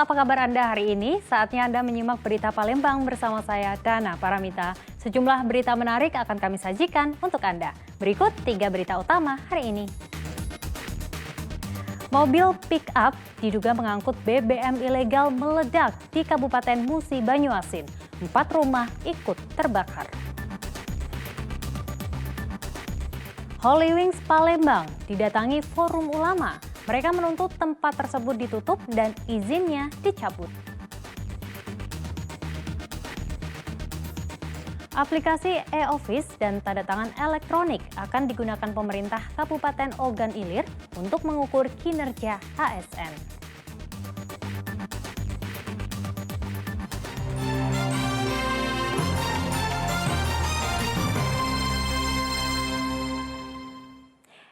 apa kabar Anda hari ini? Saatnya Anda menyimak berita Palembang bersama saya, Dana Paramita. Sejumlah berita menarik akan kami sajikan untuk Anda. Berikut 3 berita utama hari ini. Mobil pick-up diduga mengangkut BBM ilegal meledak di Kabupaten Musi Banyuasin. 4 rumah ikut terbakar. Holy Wings Palembang didatangi forum ulama. Mereka menuntut tempat tersebut ditutup dan izinnya dicabut. Aplikasi e-office dan tanda tangan elektronik akan digunakan pemerintah Kabupaten Ogan Ilir untuk mengukur kinerja ASN.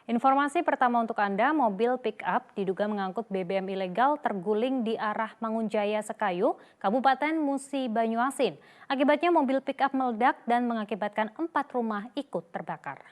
Informasi pertama untuk Anda, mobil pick-up diduga mengangkut BBM ilegal terguling di arah Mangunjaya Sekayu, Kabupaten Musi Banyuasin. Akibatnya mobil pick-up meledak dan mengakibatkan 4 rumah ikut terbakar.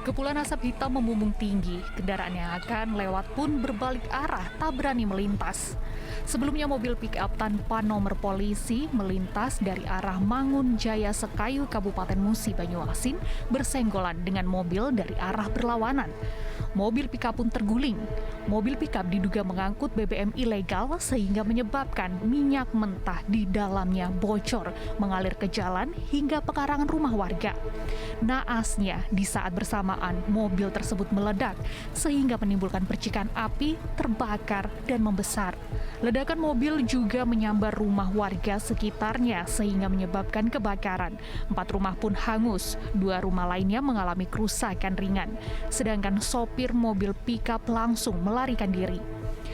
Kepulan asap hitam membumbung tinggi, kendaraan yang akan lewat pun berbalik arah, tak berani melintas. Sebelumnya mobil pick-up tanpa nomor polisi melintas dari arah Mangunjaya Sekayu, Kabupaten Musi Banyuasin bersenggolan dengan mobil dari arah berlawanan. Mobil pick-up pun terguling. Mobil pick-up diduga mengangkut BBM ilegal sehingga menyebabkan minyak mentah di dalamnya bocor, mengalir ke jalan hingga pekarangan rumah warga. Naasnya, di saat bersamaan mobil tersebut meledak sehingga menimbulkan percikan api, terbakar dan membesar. Ledakan mobil juga menyambar rumah warga sekitarnya sehingga menyebabkan kebakaran. 4 rumah pun hangus, 2 rumah lainnya mengalami kerusakan ringan. Sedangkan sopir mobil pick-up langsung melarikan diri.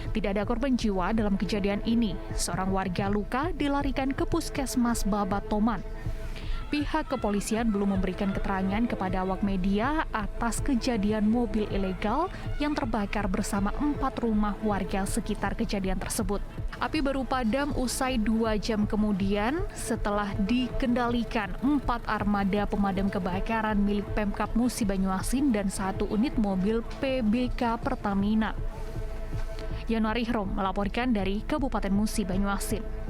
Tidak ada korban jiwa dalam kejadian ini. Seorang warga luka dilarikan ke Puskesmas Babatoman. Pihak kepolisian belum memberikan keterangan kepada awak media atas kejadian mobil ilegal yang terbakar bersama 4 rumah warga sekitar kejadian tersebut. Api baru padam usai 2 jam kemudian setelah dikendalikan 4 armada pemadam kebakaran milik Pemkab Musi Banyuasin dan 1 unit mobil PBK Pertamina. Yanuar Ihrom melaporkan dari Kabupaten Musi Banyuasin.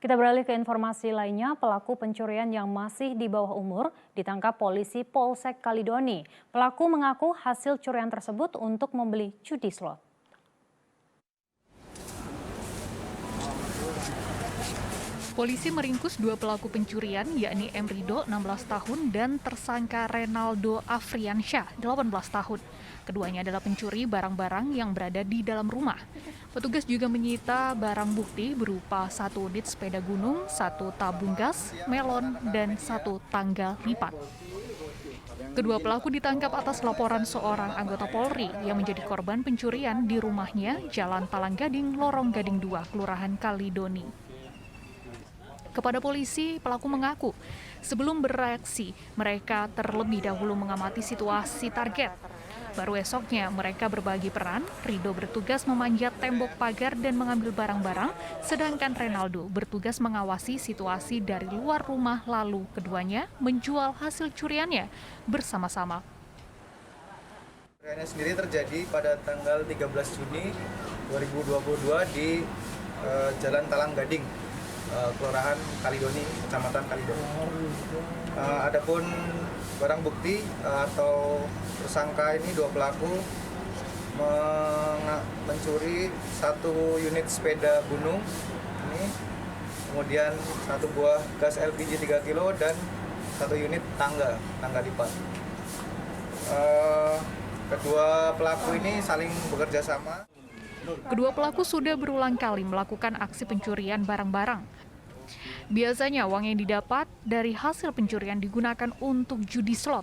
Kita beralih ke informasi lainnya, pelaku pencurian yang masih di bawah umur ditangkap polisi Polsek Kalidoni. Pelaku mengaku hasil curian tersebut untuk membeli judi slot. Polisi meringkus 2 pelaku pencurian, yakni M. Rido, 16 tahun, dan tersangka Renaldo Afriansyah, 18 tahun. Keduanya adalah pencuri barang-barang yang berada di dalam rumah. Petugas juga menyita barang bukti berupa 1 unit sepeda gunung, 1 tabung gas, melon, dan 1 tangga lipat. Kedua pelaku ditangkap atas laporan seorang anggota Polri yang menjadi korban pencurian di rumahnya, Jalan Talang Gading, Lorong Gading 2, Kelurahan Kalidoni. Kepada polisi, pelaku mengaku sebelum bereaksi, mereka terlebih dahulu mengamati situasi target. Baru esoknya mereka berbagi peran, Rido bertugas memanjat tembok pagar dan mengambil barang-barang, sedangkan Renaldo bertugas mengawasi situasi dari luar rumah, lalu keduanya menjual hasil curiannya bersama-sama. Curiannya sendiri terjadi pada tanggal 13 Juni 2022 di Jalan Talang Gading, Kelurahan Kalidoni, Kecamatan Kalidoni. Adapun barang bukti atau tersangka ini 2 pelaku mencuri 1 unit sepeda gunung ini, kemudian 1 buah gas LPG 3 kg dan 1 unit tangga lipat. Kedua pelaku ini saling bekerja sama. Kedua pelaku sudah berulang kali melakukan aksi pencurian barang-barang. Biasanya uang yang didapat dari hasil pencurian digunakan untuk judi slot.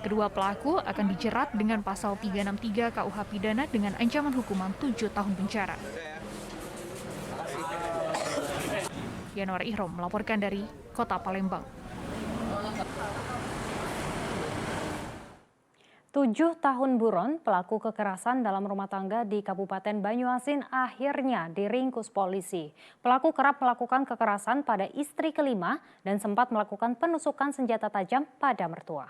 Kedua pelaku akan dijerat dengan pasal 363 KUH Pidana dengan ancaman hukuman 7 tahun penjara. Yanuar Ihrom melaporkan dari Kota Palembang. 7 tahun buron, pelaku kekerasan dalam rumah tangga di Kabupaten Banyuasin akhirnya diringkus polisi. Pelaku kerap melakukan kekerasan pada istri kelima dan sempat melakukan penusukan senjata tajam pada mertua.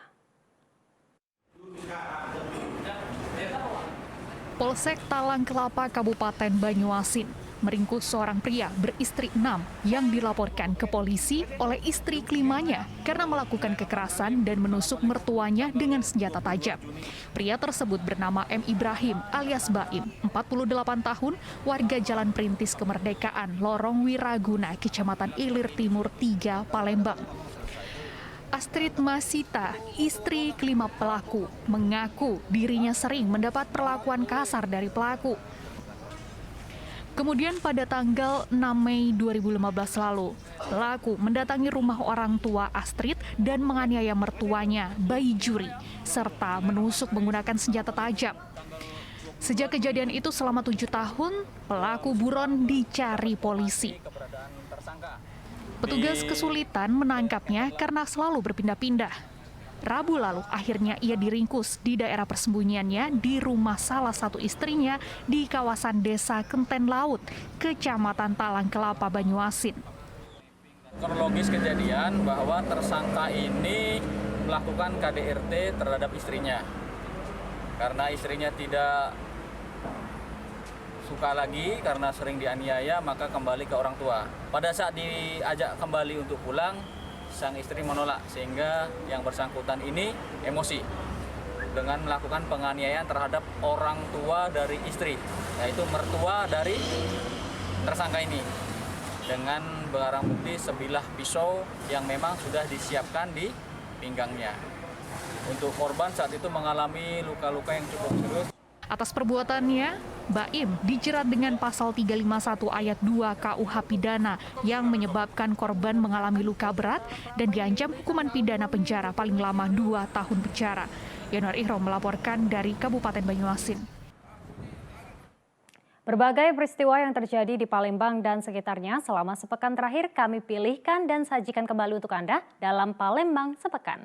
Polsek Talang Kelapa Kabupaten Banyuasin meringkus seorang pria beristri 6 yang dilaporkan ke polisi oleh istri kelimanya karena melakukan kekerasan dan menusuk mertuanya dengan senjata tajam. Pria tersebut bernama M. Ibrahim alias Baim, 48 tahun, warga Jalan Perintis Kemerdekaan, Lorong Wiraguna, Kecamatan Ilir Timur 3, Palembang. Astrid Masita, istri kelima pelaku, mengaku dirinya sering mendapat perlakuan kasar dari pelaku. Kemudian pada tanggal 6 Mei 2015 lalu, pelaku mendatangi rumah orang tua Astrid dan menganiaya mertuanya, Bayi Juri, serta menusuk menggunakan senjata tajam. Sejak kejadian itu selama 7 tahun, pelaku buron dicari polisi. Petugas kesulitan menangkapnya karena selalu berpindah-pindah. Rabu lalu akhirnya ia diringkus di daerah persembunyiannya di rumah salah satu istrinya di kawasan Desa Kenten Laut, Kecamatan Talang Kelapa, Banyuasin. Kronologis kejadian bahwa tersangka ini melakukan KDRT terhadap istrinya. Karena istrinya tidak suka lagi karena sering dianiaya, maka kembali ke orang tua. Pada saat diajak kembali untuk pulang, sang istri menolak sehingga yang bersangkutan ini emosi dengan melakukan penganiayaan terhadap orang tua dari istri, yaitu mertua dari tersangka ini, dengan barang bukti sebilah pisau yang memang sudah disiapkan di pinggangnya. Untuk korban saat itu mengalami luka-luka yang cukup serius. Atas perbuatannya, Baim dijerat dengan pasal 351 ayat 2 KUH Pidana yang menyebabkan korban mengalami luka berat dan diancam hukuman pidana penjara paling lama 2 tahun penjara. Yanuar Ihrom melaporkan dari Kabupaten Banyuasin. Berbagai peristiwa yang terjadi di Palembang dan sekitarnya selama sepekan terakhir kami pilihkan dan sajikan kembali untuk Anda dalam Palembang Sepekan.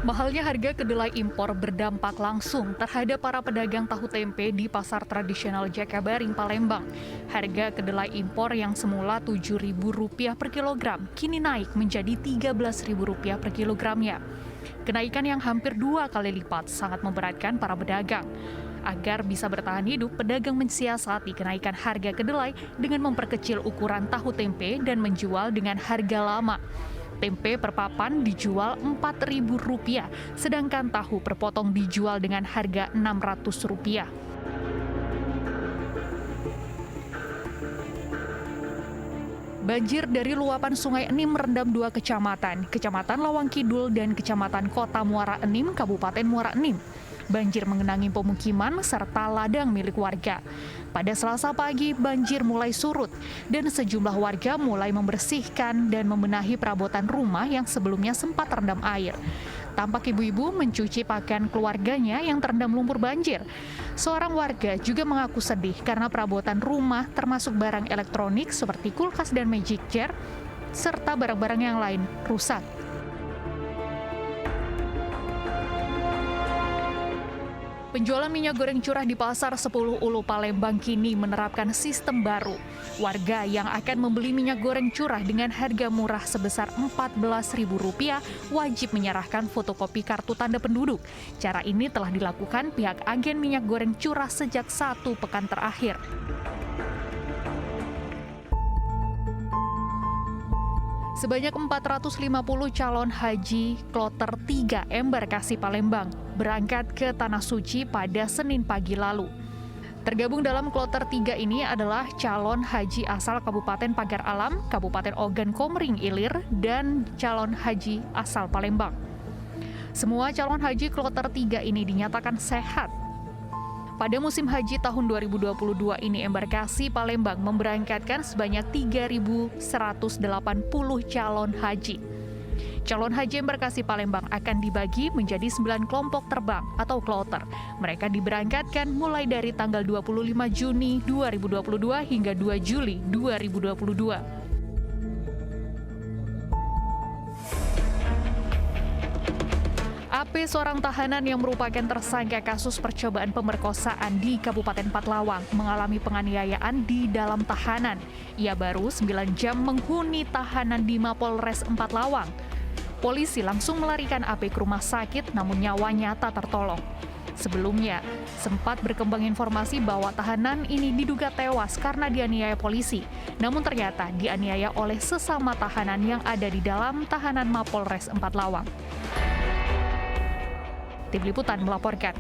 Mahalnya harga kedelai impor berdampak langsung terhadap para pedagang tahu tempe di pasar tradisional Jakabaring, Palembang. Harga kedelai impor yang semula Rp7.000 per kilogram kini naik menjadi Rp13.000 per kilogramnya. Kenaikan yang hampir 2 kali lipat sangat memberatkan para pedagang. Agar bisa bertahan hidup, pedagang mensiasati kenaikan harga kedelai dengan memperkecil ukuran tahu tempe dan menjual dengan harga lama. Tempe per papan dijual Rp4.000, sedangkan tahu per potong dijual dengan harga Rp600. Banjir dari luapan Sungai Enim merendam 2 kecamatan, Kecamatan Lawang Kidul dan Kecamatan Kota Muara Enim, Kabupaten Muara Enim. Banjir mengenangi pemukiman serta ladang milik warga. Pada Selasa pagi, banjir mulai surut dan sejumlah warga mulai membersihkan dan membenahi perabotan rumah yang sebelumnya sempat terendam air. Tampak ibu-ibu mencuci pakaian keluarganya yang terendam lumpur banjir. Seorang warga juga mengaku sedih karena perabotan rumah termasuk barang elektronik seperti kulkas dan magic jar, serta barang-barang yang lain rusak. Penjualan minyak goreng curah di Pasar 10 Ulu Palembang kini menerapkan sistem baru. Warga yang akan membeli minyak goreng curah dengan harga murah sebesar Rp14.000 wajib menyerahkan fotokopi kartu tanda penduduk. Cara ini telah dilakukan pihak agen minyak goreng curah sejak 1 pekan terakhir. Sebanyak 450 calon haji kloter 3 Embarkasi Palembang berangkat ke Tanah Suci pada Senin pagi lalu. Tergabung dalam kloter 3 ini adalah calon haji asal Kabupaten Pagar Alam, Kabupaten Ogan Komering Ilir, dan calon haji asal Palembang. Semua calon haji kloter 3 ini dinyatakan sehat. Pada musim haji tahun 2022 ini, Embarkasi Palembang memberangkatkan sebanyak 3.180 calon haji. Calon haji embarkasi Palembang akan dibagi menjadi 9 kelompok terbang atau kloter. Mereka diberangkatkan mulai dari tanggal 25 Juni 2022 hingga 2 Juli 2022. AP, seorang tahanan yang merupakan tersangka kasus percobaan pemerkosaan di Kabupaten Pathlawang, mengalami penganiayaan di dalam tahanan. Ia baru 9 jam menghuni tahanan di Mapolres Pathlawang. Polisi langsung melarikan AP ke rumah sakit, namun nyawanya tak tertolong. Sebelumnya, sempat berkembang informasi bahwa tahanan ini diduga tewas karena dianiaya polisi. Namun ternyata dianiaya oleh sesama tahanan yang ada di dalam tahanan Mapolres Pathlawang. Tim Liputan melaporkan.